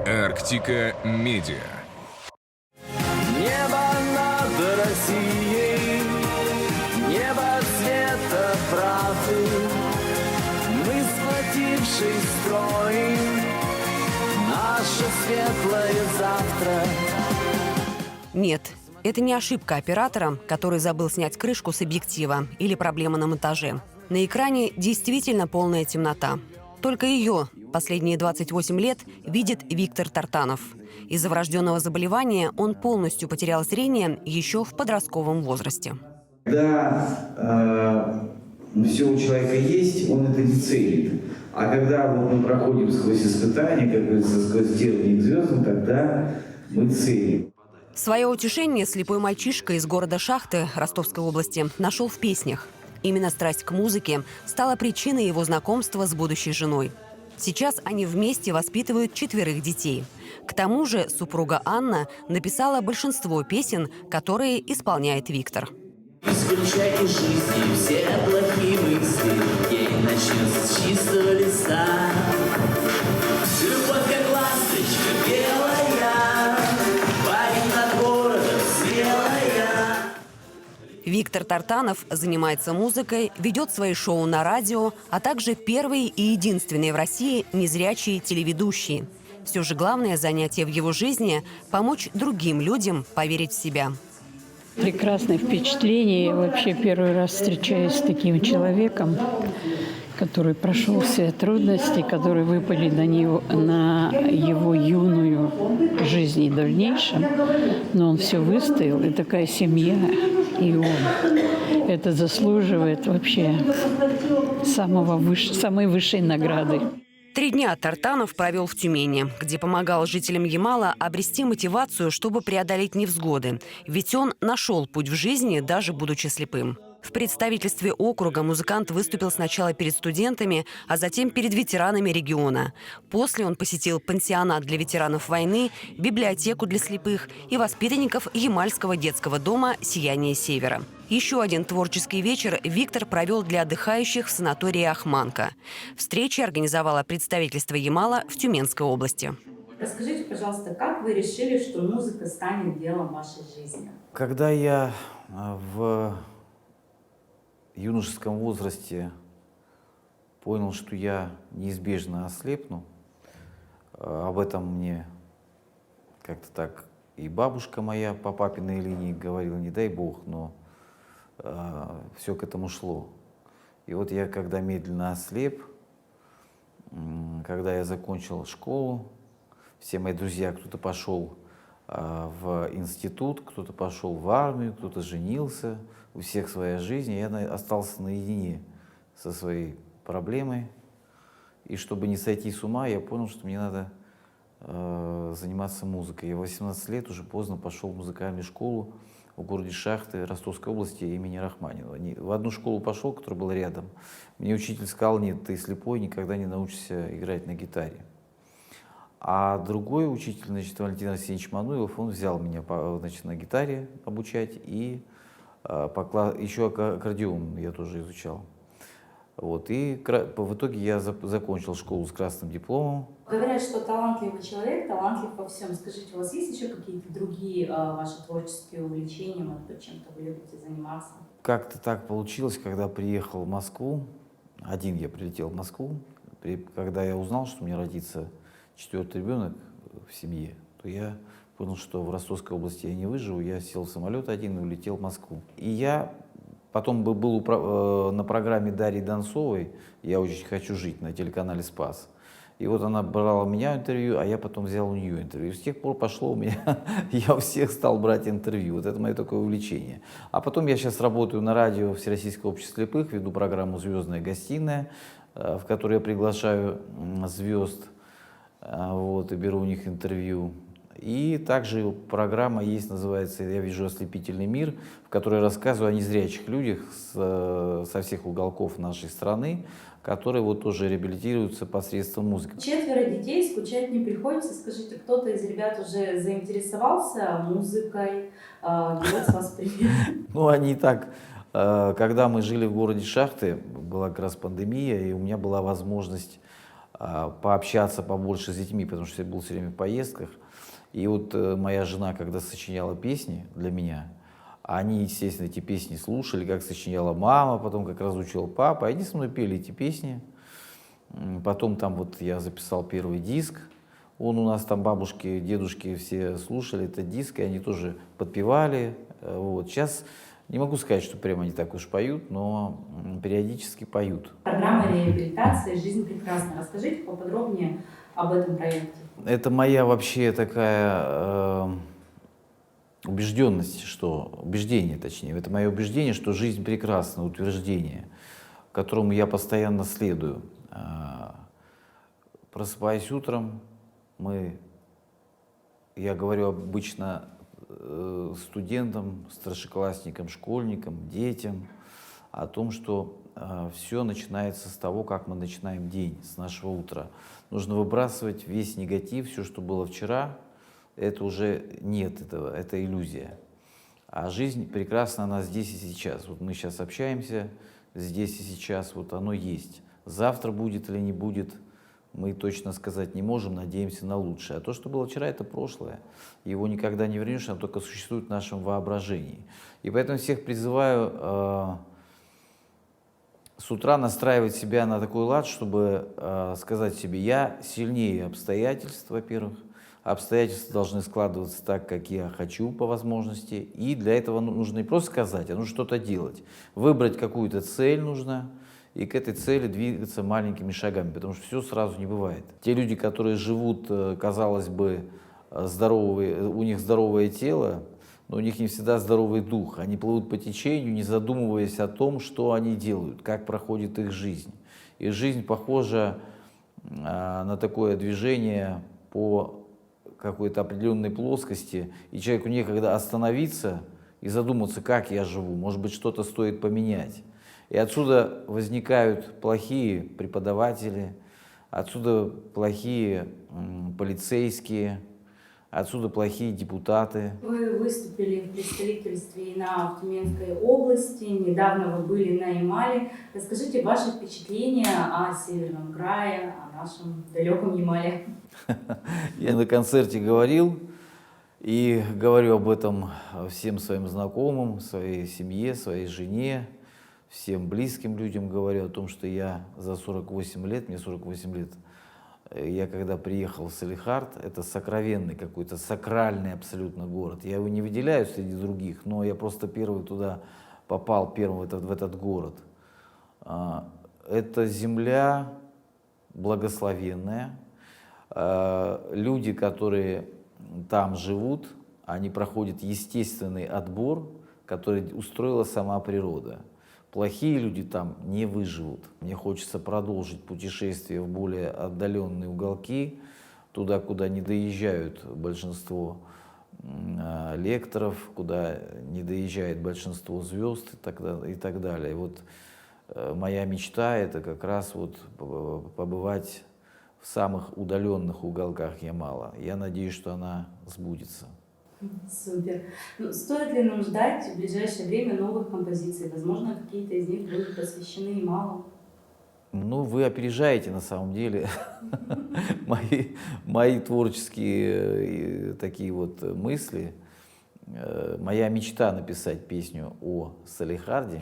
Арктика Медиа. Небо над Россией, небо цвета правды. Мы, сплотившись, строим наше светлое завтра. Нет, это не ошибка оператора, который забыл снять крышку с объектива, или проблема на монтаже. На экране действительно полная темнота. Только ее последние 28 лет видит Виктор Тартанов. Из-за врожденного заболевания он полностью потерял зрение еще в подростковом возрасте. Когда все у человека есть, он это не ценит. А когда вот мы проходим сквозь испытания, как говорится, сквозь тернии к звездам, тогда мы ценим. Свое утешение слепой мальчишка из города Шахты Ростовской области нашел в песнях. Именно страсть к музыке стала причиной его знакомства с будущей женой. Сейчас они вместе воспитывают 4 детей. К тому же супруга Анна написала большинство песен, которые исполняет Виктор. Исключай из жизни все плохие мысли, день начнется с чистого листа. Любовь как ласточка белая, парень над городом смелая. Виктор Тартанов занимается музыкой, ведет свои шоу на радио, а также первый и единственный в России незрячий телеведущий. Все же главное занятие в его жизни – помочь другим людям поверить в себя. Прекрасное впечатление. Я вообще первый раз встречаюсь с таким человеком, который прошел все трудности, которые выпали на его юную жизнь и дальнейшем. Но он все выстоял, и такая семья, и он. Это заслуживает вообще самой высшей награды. 3 дня Тартанов провел в Тюмени, где помогал жителям Ямала обрести мотивацию, чтобы преодолеть невзгоды. Ведь он нашел путь в жизни, даже будучи слепым. В представительстве округа музыкант выступил сначала перед студентами, а затем перед ветеранами региона. После он посетил пансионат для ветеранов войны, библиотеку для слепых и воспитанников Ямальского детского дома «Сияние Севера». Еще один творческий вечер Виктор провел для отдыхающих в санатории «Ахманка». Встречи организовало представительство Ямала в Тюменской области. Расскажите, пожалуйста, как вы решили, что музыка станет делом вашей жизни? Когда я в юношеском возрасте понял, что я неизбежно ослепну, об этом мне как-то так и бабушка моя по папиной линии говорила, не дай бог, но все к этому шло. И вот я, когда медленно ослеп, когда я закончил школу, все мои друзья, кто-то пошел в институт, кто-то пошел в армию, кто-то женился, у всех своя жизнь, и я остался наедине со своей проблемой. И чтобы не сойти с ума, я понял, что мне надо заниматься музыкой. Я в 18 лет уже поздно пошел в музыкальную школу в городе Шахты Ростовской области имени Рахманинова. В одну школу пошел, которая была рядом. Мне учитель сказал: нет, ты слепой, никогда не научишься играть на гитаре. А другой учитель, значит, Валентин Арсеньевич Мануилов, он взял меня, значит, на гитаре обучать, и еще аккордеон я тоже изучал. Вот. И в итоге я закончил школу с красным дипломом. Говорят, что талантливый человек талантлив во всем. Скажите, у вас есть еще какие-то другие ваши творческие увлечения, может быть, чем-то вы любите заниматься? Как-то так получилось, когда приехал в Москву, один я прилетел в Москву, когда я узнал, что у меня родится 4-й ребенок в семье, то я понял, что в Ростовской области я не выживу. Я сел в самолет один и улетел в Москву. И я потом был на программе Дарьи Донцовой «Я очень хочу жить» на телеканале «Спас». И вот она брала у меня интервью, а я потом взял у нее интервью. И с тех пор пошло у меня, я у всех стал брать интервью. Вот это мое такое увлечение. А потом я сейчас работаю на радио Всероссийского общества слепых, веду программу «Звездная гостиная», в которой я приглашаю звезд, вот, и беру у них интервью. И также программа есть, называется «Я вижу ослепительный мир», в которой я рассказываю о незрячих людях со всех уголков нашей страны, которые вот тоже реабилитируются посредством музыки. 4 детей, скучать не приходится. Скажите, кто-то из ребят уже заинтересовался музыкой, берет с вас пример? Ну, они так, когда мы жили в городе Шахты, была как раз пандемия, и у меня была возможность пообщаться побольше с детьми, потому что я был все время в поездках. И вот моя жена, когда сочиняла песни для меня, они, естественно, эти песни слушали, как сочиняла мама, потом как разучил папа. Они со мной пели эти песни. Потом там вот я записал первый диск. Он у нас там бабушки, дедушки все слушали этот диск, и они тоже подпевали. Вот. Сейчас не могу сказать, что прямо они так уж поют, но периодически поют. Программа реабилитации «Жизнь прекрасна». Расскажите поподробнее об этом проекте. Это моя вообще такая убеждение, точнее, это мое убеждение, что жизнь прекрасна, утверждение, которому я постоянно следую. Просыпаясь утром, я говорю обычно студентам, старшеклассникам, школьникам, детям о том, что все начинается с того, как мы начинаем день, с нашего утра. Нужно выбрасывать весь негатив, все, что было вчера, это уже нет этого, это иллюзия. А жизнь прекрасна, она здесь и сейчас. Вот мы сейчас общаемся, здесь и сейчас, вот оно есть. Завтра будет или не будет, мы точно сказать не можем, надеемся на лучшее. А то, что было вчера, это прошлое. Его никогда не вернешь, оно только существует в нашем воображении. И поэтому всех призываю с утра настраивать себя на такой лад, чтобы сказать себе: я сильнее обстоятельств, во-первых. Обстоятельства должны складываться так, как я хочу по возможности. И для этого нужно не просто сказать, а нужно что-то делать. Выбрать какую-то цель нужно, и к этой цели двигаться маленькими шагами, потому что все сразу не бывает. Те люди, которые живут, казалось бы, здоровые, у них здоровое тело, но у них не всегда здоровый дух. Они плывут по течению, не задумываясь о том, что они делают, как проходит их жизнь. И жизнь похожа на такое движение по какой-то определенной плоскости, и человеку некогда остановиться и задуматься, как я живу, может быть, что-то стоит поменять. И отсюда возникают плохие преподаватели, отсюда плохие полицейские, отсюда плохие депутаты. Вы выступили в представительстве ИНА в Тюменской области, недавно вы были на Ямале. Расскажите ваши впечатления о Северном крае, о нашем далеком Ямале. Я на концерте говорил и говорю об этом всем своим знакомым, своей семье, своей жене, всем близким людям говорю о том, что я за 48 лет, мне 48 лет, я когда приехал в Салехард, это сокровенный какой-то, сакральный абсолютно город. Я его не выделяю среди других, но я просто первый туда попал, первый в этот город. Это земля благословенная. Люди, которые там живут, они проходят естественный отбор, который устроила сама природа. Плохие люди там не выживут. Мне хочется продолжить путешествие в более отдаленные уголки, туда, куда не доезжают большинство лекторов, куда не доезжает большинство звезд и так далее. И вот моя мечта — это как раз вот побывать в самых удаленных уголках Ямала. Я надеюсь, что она сбудется. Супер. Ну, стоит ли нам ждать в ближайшее время новых композиций? Возможно, какие-то из них будут посвящены Ямалу? Ну, вы опережаете на самом деле мои творческие такие вот мысли. Моя мечта — написать песню о Салехарде,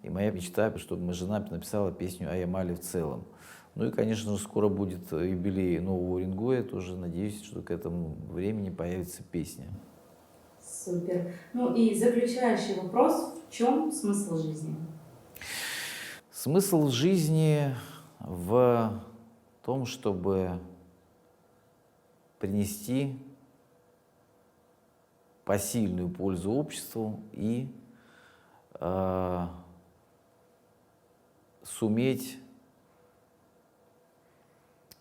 и моя мечта, чтобы моя жена написала песню о Ямале в целом. Ну и, конечно же, скоро будет юбилей Нового Уренгоя, тоже надеюсь, что к этому времени появится песня. Супер. Ну и заключающий вопрос: в чем смысл жизни? Смысл жизни в том, чтобы принести посильную пользу обществу и суметь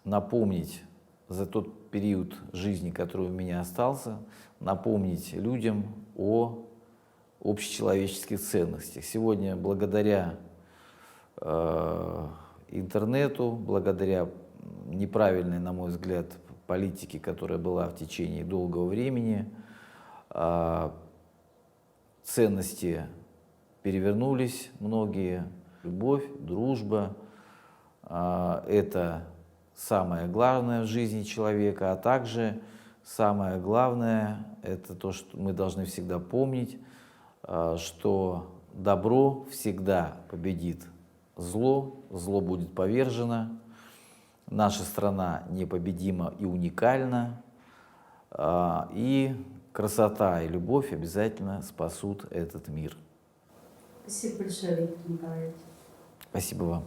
напомнить за тот период жизни, который у меня остался, напомнить людям о общечеловеческих ценностях. Сегодня благодаря интернету, благодаря неправильной, на мой взгляд, политике, которая была в течение долгого времени, ценности перевернулись многие. Любовь, дружба — это самое главное в жизни человека, а также самое главное – это то, что мы должны всегда помнить, что добро всегда победит зло, зло будет повержено, наша страна непобедима и уникальна, и красота и любовь обязательно спасут этот мир. Спасибо большое, Виктор Николаевич. Спасибо вам.